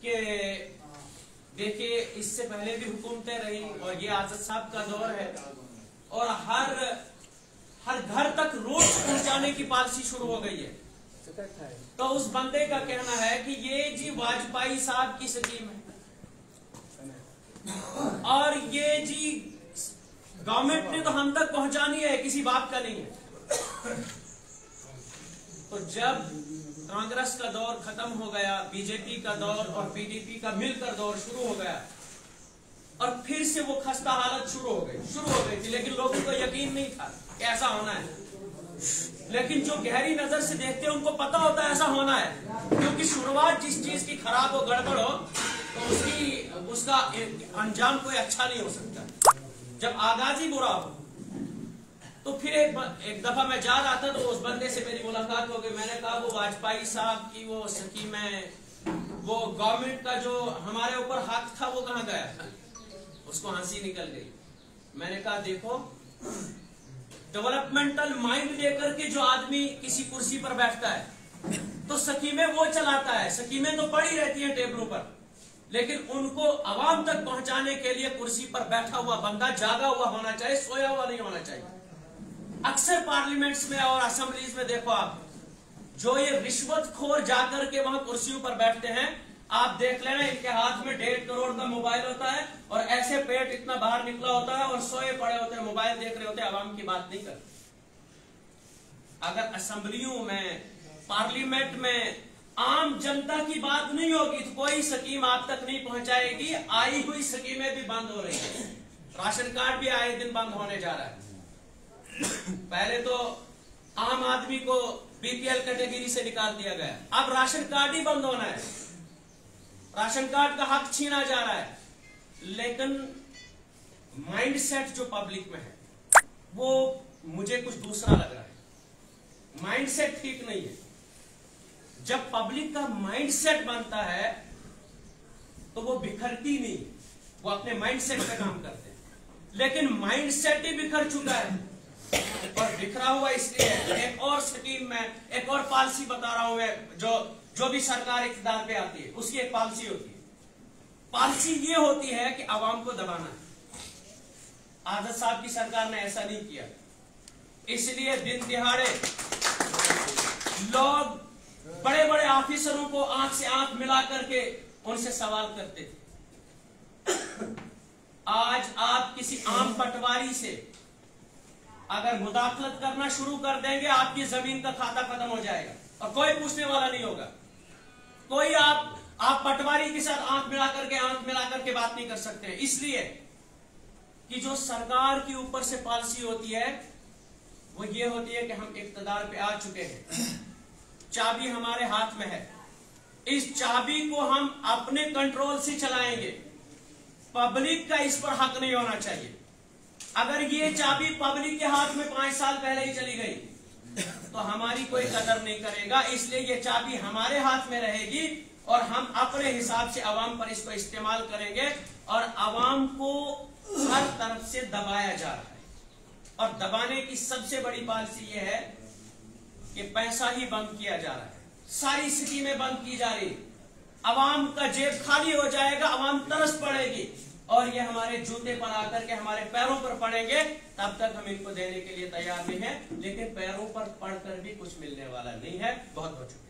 कि देखिए इससे पहले भी हुकूमतें रही और ये आजाद साहब का दौर है और हर घर तक रोड पहुंचाने की पॉलिसी शुरू हो गई है। तो उस बंदे का कहना है कि ये जी वाजपेयी साहब की स्कीम है और ये जी गवर्नमेंट ने तो हम तक पहुंचानी है, किसी बात का नहीं है। तो जब कांग्रेस का दौर खत्म हो गया, बीजेपी का दौर और पीडीपी का मिलकर दौर शुरू हो गया और फिर से वो खस्ता हालत शुरू हो गई थी, लेकिन लोगों को यकीन नहीं था कि ऐसा होना है। लेकिन जो गहरी नजर से देखते हैं उनको पता होता है ऐसा होना है, क्योंकि शुरुआत जिस चीज की खराब हो, गड़बड़ हो, तो उसका अंजाम कोई अच्छा नहीं हो सकता। जब आगाज ही बुरा हो तो फिर एक दफा मैं जा रहा था तो उस बंदे से मेरी मुलाकात हो गई। मैंने कहा वो वाजपेयी साहब की वो स्कीम है, वो गवर्नमेंट का जो हमारे ऊपर हक था वो कहाँ गया? उसको हंसी निकल गई। मैंने कहा देखो, डेवलपमेंटल माइंड लेकर के जो आदमी किसी कुर्सी पर बैठता है तो स्कीमें वो चलाता है, स्कीमें तो पड़ी रहती हैं टेबलों पर, लेकिन उनको आवाम तक पहुंचाने के लिए कुर्सी पर बैठा हुआ बंदा जागा हुआ होना चाहिए, सोया हुआ नहीं होना चाहिए। अक्सर पार्लियामेंट्स में और असेंबलीज में देखो आप, जो ये रिश्वतखोर जाकर के वहां कुर्सियों पर बैठते हैं, आप देख लेना इनके हाथ में 1.5 करोड़ का मोबाइल होता है और ऐसे पेट इतना बाहर निकला होता है और सोए पड़े होते हैं, मोबाइल देख रहे होते हैं, आवाम की बात नहीं करते। अगर असेंबलियों में, पार्लियामेंट में आम जनता की बात नहीं होगी तो कोई स्कीम आप तक नहीं पहुंचाएगी। आई हुई स्कीमें भी बंद हो रही है, राशन कार्ड भी आए दिन बंद होने जा रहा है। पहले तो आम आदमी को बीपीएल कैटेगरी से निकाल दिया गया, अब राशन कार्ड ही बंद होना है, राशन कार्ड का हक छीना जा रहा है। लेकिन माइंडसेट जो पब्लिक में है वो मुझे कुछ दूसरा लग रहा है, माइंडसेट ठीक नहीं है। जब पब्लिक का माइंडसेट बनता है तो वो बिखरती नहीं, वो अपने माइंडसेट पे काम करते हैं। लेकिन माइंडसेट ही बिखर चुका है और बिखरा हुआ इसलिए एक और स्कीम में, एक और पॉलिसी बता रहा हूं मैं, जो भी सरकार इक़्तिदार पे आती है उसकी एक पॉलिसी होती है। पॉलिसी ये होती है कि आवाम को दबाना है। आजाद साहब की सरकार ने ऐसा नहीं किया, इसलिए दिन दिहाड़े लोग बड़े बड़े ऑफिसरों को आंख से आंख मिला करके उनसे सवाल करते थे। आज आप किसी आम पटवारी से अगर मुदाखलत करना शुरू कर देंगे, आपकी जमीन का खाता खत्म हो जाएगा और कोई पूछने वाला नहीं होगा। कोई आप पटवारी के साथ आंख मिला करके बात नहीं कर सकते, इसलिए कि जो सरकार के ऊपर से पॉलिसी होती है वो ये होती है कि हम इक़्तिदार पे आ चुके हैं, चाबी हमारे हाथ में है, इस चाबी को हम अपने कंट्रोल से चलाएंगे, पब्लिक का इस पर हक नहीं होना चाहिए। अगर ये चाबी पब्लिक के हाथ में 5 साल पहले ही चली गई तो हमारी कोई कदर नहीं करेगा, इसलिए ये चाबी हमारे हाथ में रहेगी और हम अपने हिसाब से आवाम पर इसको इस्तेमाल करेंगे। और आवाम को हर तरफ से दबाया जा रहा है और दबाने की सबसे बड़ी पॉलिसी ये है कि पैसा ही बंद किया जा रहा है, सारी स्कीमें बंद की जा रही, आवाम का जेब खाली हो जाएगा, आवाम तरस पड़ेगी और ये हमारे जूते पर आकर के हमारे पैरों पर पड़ेंगे, तब तक हम इनको देने के लिए तैयार नहीं है। लेकिन पैरों पर पड़कर भी कुछ मिलने वाला नहीं है। बहुत बहुत शुक्रिया।